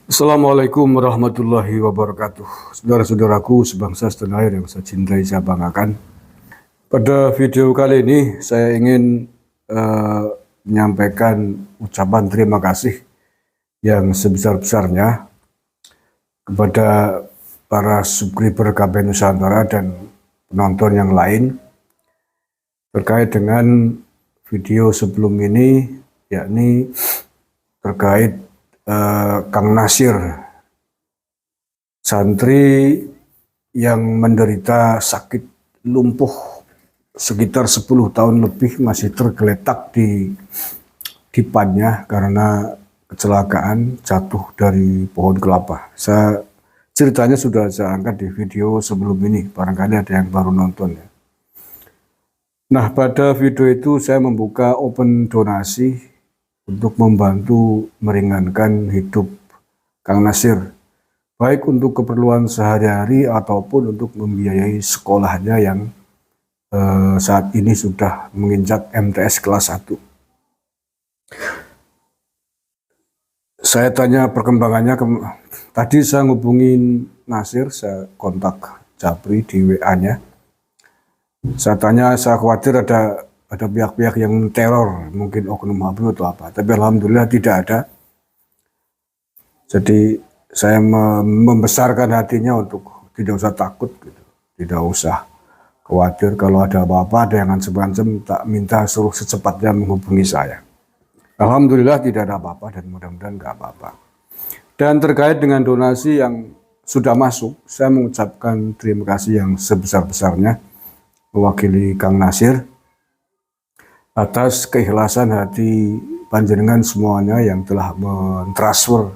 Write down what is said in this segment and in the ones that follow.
Assalamualaikum warahmatullahi wabarakatuh. Saudara-saudaraku sebangsa setanah air yang saya cintai, saya banggakan. Pada video kali ini saya ingin menyampaikan ucapan terima kasih yang sebesar-besarnya kepada para subscriber KP Nusantara dan penonton yang lain terkait dengan video sebelum ini, yakni terkait Kang Nasir, santri yang menderita sakit lumpuh sekitar 10 tahun lebih, masih tergeletak di dipannya karena kecelakaan jatuh dari pohon kelapa. Ceritanya sudah saya angkat di video sebelum ini, barangkali ada yang baru nonton ya. Nah, pada video itu saya membuka open donasi untuk membantu meringankan hidup Kang Nasir, baik untuk keperluan sehari-hari ataupun untuk membiayai sekolahnya yang saat ini sudah menginjak MTS kelas 1. Saya tanya perkembangannya, tadi saya ngubungin Nasir, saya kontak Japri di WA-nya. Saya tanya, saya khawatir ada pihak-pihak yang teror, mungkin oknum ABRI atau apa, tapi alhamdulillah tidak ada. Jadi saya membesarkan hatinya untuk tidak usah takut gitu. Tidak usah khawatir kalau ada apa-apa, ada yang ancam-ancam, tak minta suruh secepatnya menghubungi saya. Alhamdulillah tidak ada apa-apa dan mudah-mudahan nggak apa-apa. Dan terkait dengan donasi yang sudah masuk, saya mengucapkan terima kasih yang sebesar-besarnya mewakili Kang Nasir atas keikhlasan hati panjenengan semuanya yang telah mentransfer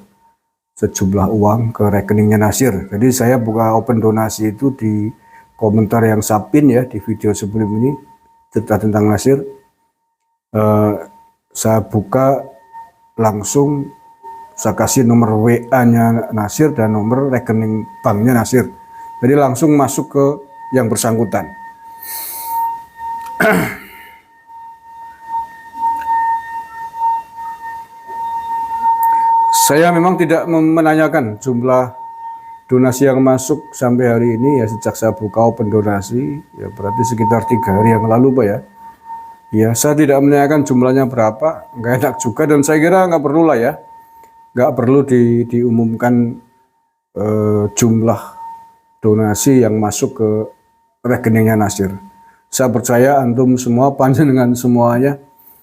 sejumlah uang ke rekeningnya Nasir. Jadi saya buka open donasi itu di komentar yang saya pin ya di video sebelum ini cerita tentang Nasir. Saya buka langsung, saya kasih nomor WA-nya Nasir dan nomor rekening banknya Nasir. Jadi langsung masuk ke yang bersangkutan. Saya memang tidak menanyakan jumlah donasi yang masuk sampai hari ini ya, sejak saya buka open donasi ya, berarti sekitar 3 hari yang lalu Pak ya. Ya, saya tidak menanyakan jumlahnya berapa, nggak enak juga, dan saya kira nggak perlu lah ya, nggak perlu diumumkan jumlah donasi yang masuk ke rekeningnya Nasir. Saya percaya antum semua, panjenengan semuanya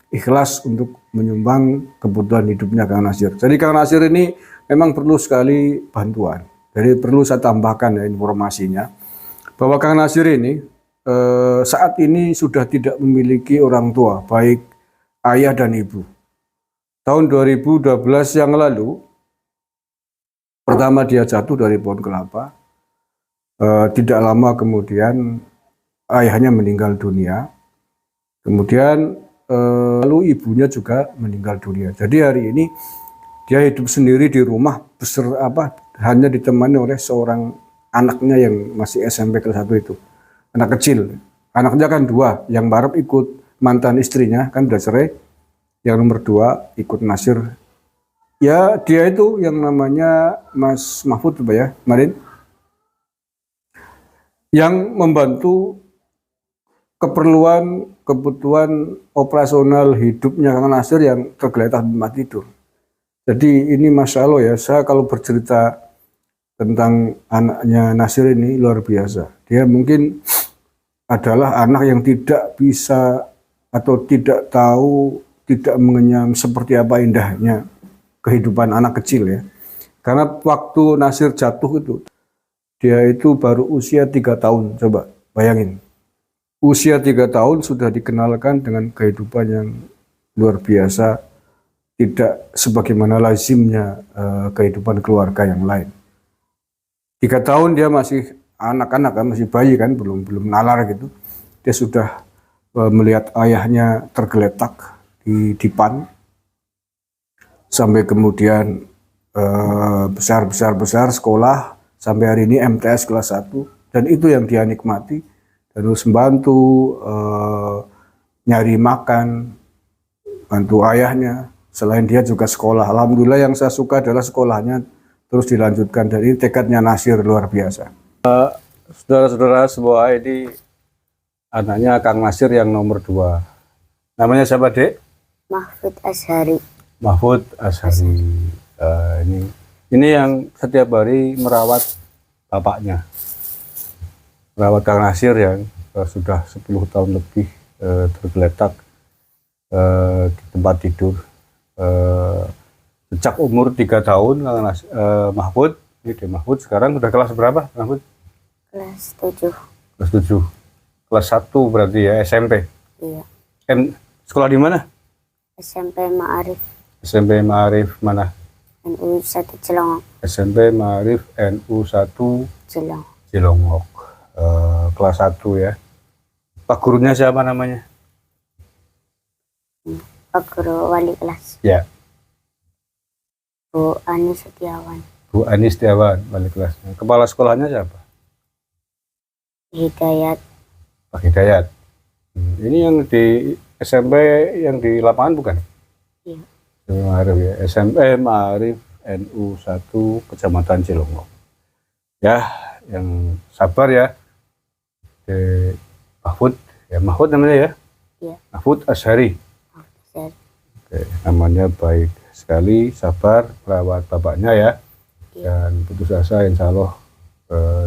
ikhlas untuk menyumbang kebutuhan hidupnya Kang Nasir. Jadi Kang Nasir ini memang perlu sekali bantuan. Jadi perlu saya tambahkan ya informasinya, bahwa Kang Nasir ini saat ini sudah tidak memiliki orang tua, baik ayah dan ibu. Tahun 2012 yang lalu, pertama dia jatuh dari pohon kelapa. Tidak lama kemudian ayahnya meninggal dunia. Kemudian lalu ibunya juga meninggal dunia. Jadi hari ini dia hidup sendiri di rumah, hanya ditemani oleh seorang anaknya yang masih SMP kelas 1 itu, anak kecil. Anaknya kan 2, yang Barep ikut mantan istrinya, kan udah cerai. Yang nomor 2 ikut Nasir. Ya dia itu yang namanya Mas Mahfud Pak ya, kemarin, yang membantu kebutuhan operasional hidupnya Kang Nasir yang tergeletak di tempat tidur. Jadi ini Masya Allah ya, saya kalau bercerita tentang anaknya Nasir ini luar biasa. Dia mungkin adalah anak yang tidak bisa atau tidak tahu, tidak mengenyam seperti apa indahnya kehidupan anak kecil ya. Karena waktu Nasir jatuh itu, dia itu baru usia 3 tahun, coba bayangin. Usia 3 tahun sudah dikenalkan dengan kehidupan yang luar biasa, tidak sebagaimana lazimnya kehidupan keluarga yang lain. 3 tahun dia masih anak-anak kan, masih bayi kan, belum nalar gitu. Dia sudah melihat ayahnya tergeletak di dipan, sampai kemudian besar sekolah, sampai hari ini MTS kelas 1, dan itu yang dia nikmati. Terus membantu nyari makan, bantu ayahnya. Selain dia juga sekolah. Alhamdulillah yang saya suka adalah sekolahnya terus dilanjutkan. Dan ini tekadnya Nasir luar biasa. Saudara-saudara semua, ini anaknya Kang Nasir yang nomor 2. Namanya siapa, Dek? Mahfud Ashari. Mahfud Ashari. Ini yang setiap hari merawat bapaknya, merawat Kang Nasir yang sudah 10 tahun lebih tergeletak di tempat tidur. Sejak umur 3 tahun Mahfud, Mahfud sekarang udah kelas berapa, Mahfud? Kelas 7. Kelas 7. Kelas 1 berarti ya, SMP. Iya. Sekolah di mana? SMP Ma'arif. SMP Ma'arif mana? NU 1 Cilongok. SMP Ma'arif NU 1 Cilongok. Kelas 1 ya. Pak gurunya siapa namanya? Pak Guru wali kelas. Ya. Bu Ani Setiawan. Bu Ani Setiawan, wali kelasnya. Kepala sekolahnya siapa? Hidayat. Pak Hidayat. Ini yang di SMP yang di lapangan bukan? Iya. Ma'arif ya. SMP Ma'arif NU 1 Kecamatan Cilongok. Ya, yang sabar ya. Mahfud, ya Mahfud namanya ya? Iya. Mahfud Ashari. Oke, namanya baik sekali, sabar, merawat bapaknya ya. Iya. Dan putus asa, insya Allah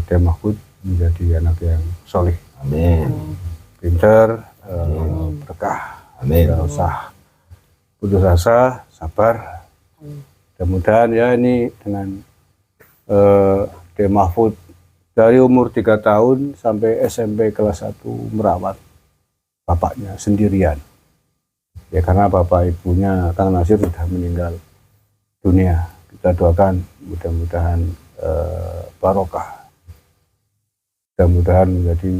Dek Mahfud menjadi anak yang solih. Amin. Pinter, berkah. Amin. Tidak usah putus asa, sabar. Mudah-mudahan ya ini dengan Dek Mahfud dari umur 3 tahun sampai SMP kelas 1 merawat bapaknya sendirian. Ya karena bapak ibunya Kang Nasir sudah meninggal dunia. Kita doakan mudah-mudahan barokah. Mudah-mudahan menjadi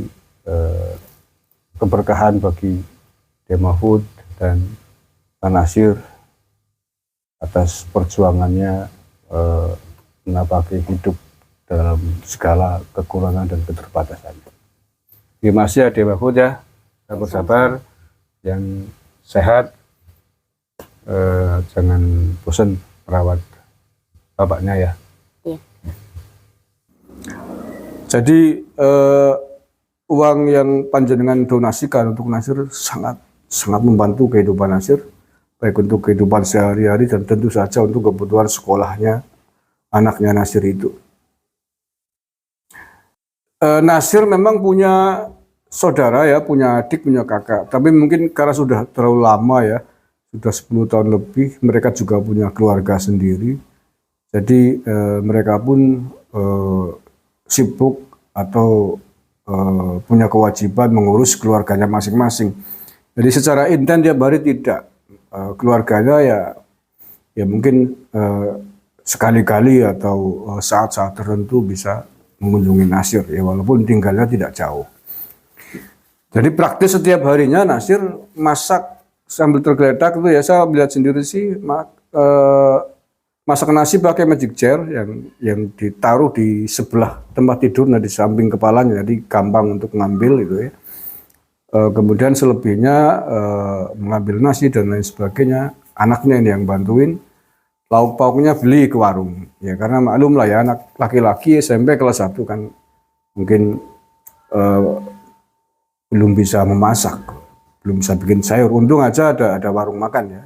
keberkahan bagi Dek Mahfud dan Kang Nasir atas perjuangannya menapaki hidup dalam segala kekurangan dan keterbatasan. Terima kasih ya Dek Mahfud ya, sabar-sabar, yang sehat, jangan bosan merawat bapaknya ya. Iya. Jadi uang yang panjenengan donasikan untuk Nasir sangat membantu kehidupan Nasir, baik untuk kehidupan sehari-hari dan tentu saja untuk kebutuhan sekolahnya anaknya Nasir itu. Nasir memang punya saudara ya, punya adik, punya kakak, tapi mungkin karena sudah terlalu lama ya, sudah 10 tahun lebih, mereka juga punya keluarga sendiri. Jadi mereka pun sibuk atau punya kewajiban mengurus keluarganya masing-masing. Jadi secara intens tiap hari tidak, keluarganya ya mungkin sekali-kali atau saat-saat tertentu bisa mengunjungi Nasir ya, walaupun tinggalnya tidak jauh. Jadi praktis setiap harinya Nasir masak sambil tergeletak itu ya, saya lihat sendiri sih masak nasi pakai magic jar yang ditaruh di sebelah tempat tidur, nah di samping kepalanya, jadi gampang untuk ngambil itu ya. Kemudian selebihnya mengambil nasi dan lain sebagainya, anaknya ini yang bantuin. Lauk pauknya beli ke warung ya, karena maklum lah ya, anak laki-laki SMP kelas 1 kan mungkin belum bisa memasak, belum bisa bikin sayur. Untung aja ada warung makan ya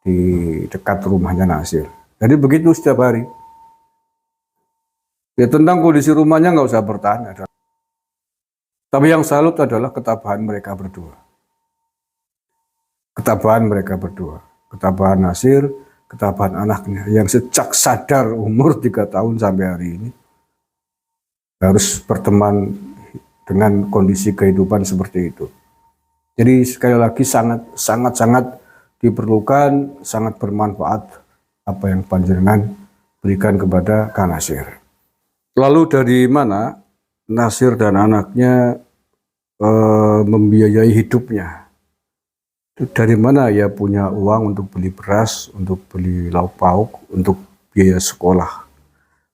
di dekat rumahnya Nasir. Jadi begitu setiap hari. Ya tentang kondisi rumahnya nggak usah bertanya. Tapi yang salut adalah ketabahan mereka berdua. Ketabahan mereka berdua. Ketabahan Nasir, ketabahan anaknya yang sejak sadar umur 3 tahun sampai hari ini harus berteman dengan kondisi kehidupan seperti itu. Jadi sekali lagi sangat diperlukan, sangat bermanfaat apa yang panjenengan berikan kepada Kang Nasir. Lalu dari mana Nasir dan anaknya membiayai hidupnya? Dari mana ya punya uang untuk beli beras, untuk beli lauk pauk, untuk biaya sekolah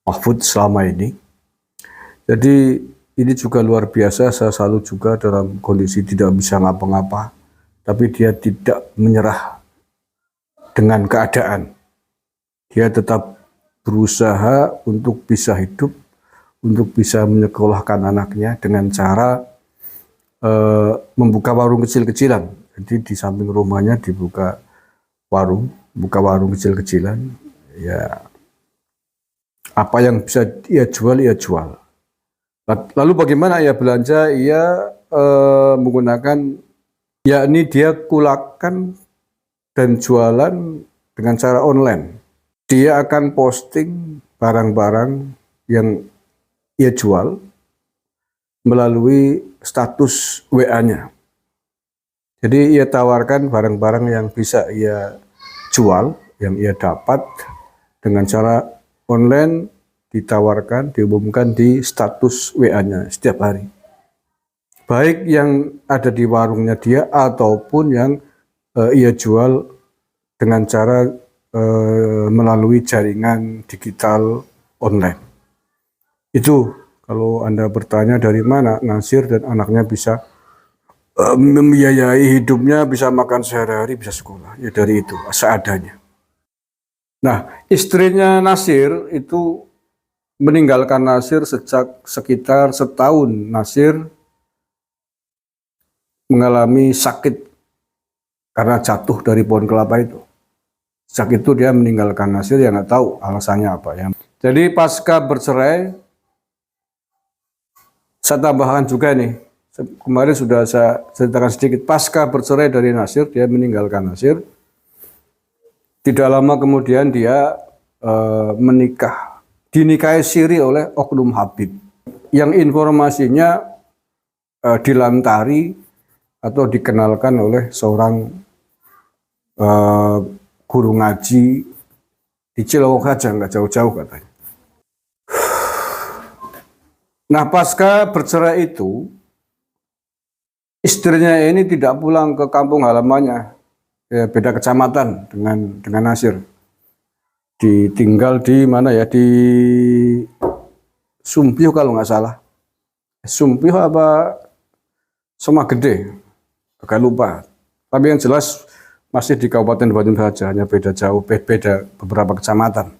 Mahfud selama ini? Jadi ini juga luar biasa. Saya selalu juga dalam kondisi tidak bisa ngapa-ngapa, tapi dia tidak menyerah dengan keadaan. Dia tetap berusaha untuk bisa hidup, untuk bisa menyekolahkan anaknya dengan cara membuka warung kecil-kecilan. Jadi di samping rumahnya dibuka warung, buka warung kecil-kecilan. Ya, apa yang bisa ia jual, ia jual. Lalu bagaimana ia belanja? Ia menggunakan, yakni dia kulakan dan jualan dengan cara online. Dia akan posting barang-barang yang ia jual melalui status WA-nya. Jadi ia tawarkan barang-barang yang bisa ia jual, yang ia dapat dengan cara online, ditawarkan, diumumkan di status WA-nya setiap hari. Baik yang ada di warungnya dia ataupun yang ia jual dengan cara melalui jaringan digital online. Itu kalau Anda bertanya dari mana Nasir dan anaknya bisa membiayai hidupnya, bisa makan sehari-hari, bisa sekolah. Ya dari itu, seadanya. Nah, istrinya Nasir itu meninggalkan Nasir sejak sekitar setahun. Nasir mengalami sakit karena jatuh dari pohon kelapa itu. Sejak itu dia meninggalkan Nasir, yang nggak tahu alasannya apa ya. Jadi pasca bercerai, saya tambahkan juga nih, kemarin sudah saya ceritakan sedikit, pasca bercerai dari Nasir, dia meninggalkan Nasir. Tidak lama kemudian dia menikah, dinikahi siri oleh oknum Habib, yang informasinya dilantari atau dikenalkan oleh seorang guru ngaji di Cilowong saja, nggak jauh-jauh katanya. Nah, pasca bercerai itu, istrinya ini tidak pulang ke kampung halamannya, ya, beda kecamatan dengan Nasir. Ditinggal di mana ya, di Sumpih kalau nggak salah. Sumpih apa Somagede, agak lupa. Tapi yang jelas masih di Kabupaten Bandung saja, hanya beda jauh, beda beberapa kecamatan.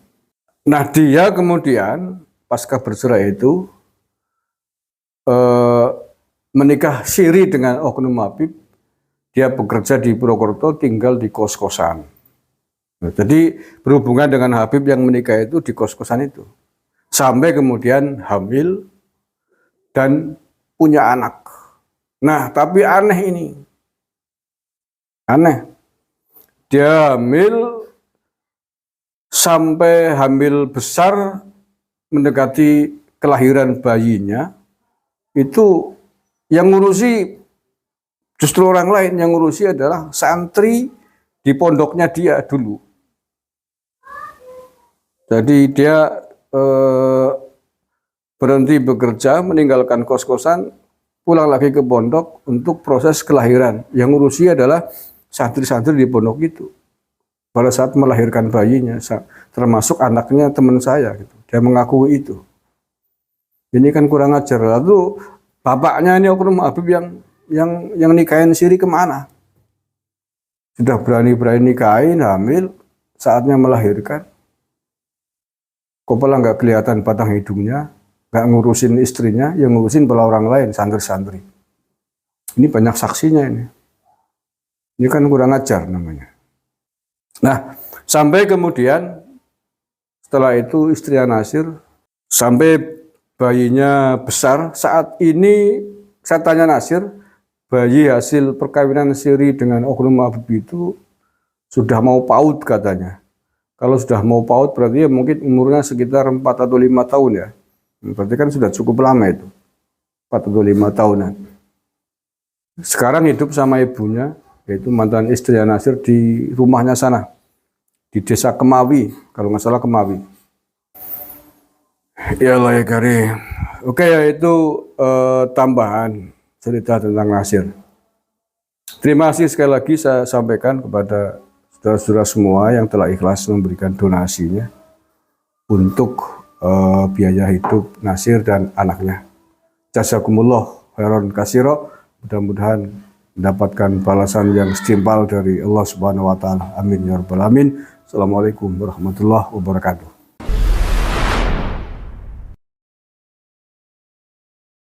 Nah, dia kemudian pasca bercerai itu menikah siri dengan oknum Habib. Dia bekerja di Purwokerto, tinggal di kos-kosan. Nah, jadi berhubungan dengan Habib yang menikah itu di kos-kosan itu. Sampai kemudian hamil dan punya anak. Nah, tapi aneh ini. Aneh. Dia hamil sampai hamil besar, mendekati kelahiran bayinya, itu yang ngurusi justru orang lain. Yang ngurusi adalah santri di pondoknya dia dulu. Jadi dia berhenti bekerja, meninggalkan kos-kosan, pulang lagi ke pondok untuk proses kelahiran. Yang ngurusi adalah santri-santri di pondok itu. Pada saat melahirkan bayinya, termasuk anaknya teman saya, gitu. Dia mengakui itu. Ini kan kurang ajar. Lalu bapaknya ini oknum Habib yang nikahin siri kemana? Sudah berani-berani nikahin, hamil, saatnya melahirkan. Kepala nggak kelihatan batang hidungnya, nggak ngurusin istrinya, yang ngurusin pula orang lain, santri-santri. Ini banyak saksinya ini. Ini kan kurang ajar namanya. Nah, sampai kemudian setelah itu istri Nasir, sampai bayinya besar. Saat ini saya tanya Nasir, bayi hasil perkawinan siri dengan oknum Habib itu sudah mau PAUD katanya. Kalau sudah mau PAUD berarti ya mungkin umurnya sekitar 4 atau 5 tahun ya. Berarti kan sudah cukup lama itu. 4 atau 5 tahunan. Sekarang hidup sama ibunya, yaitu mantan istri Nasir, di rumahnya sana. Di desa Kemawi, kalau nggak salah Kemawi. Ya Allah ya Karim. Oke, ya itu tambahan cerita tentang Nasir. Terima kasih sekali lagi saya sampaikan kepada saudara-saudara semua yang telah ikhlas memberikan donasinya untuk biaya hidup Nasir dan anaknya. Jazakumullah khairan katsira. Mudah-mudahan mendapatkan balasan yang setimpal dari Allah Subhanahu wa taala. Amin ya rabbal alamin. Assalamualaikum warahmatullahi wabarakatuh.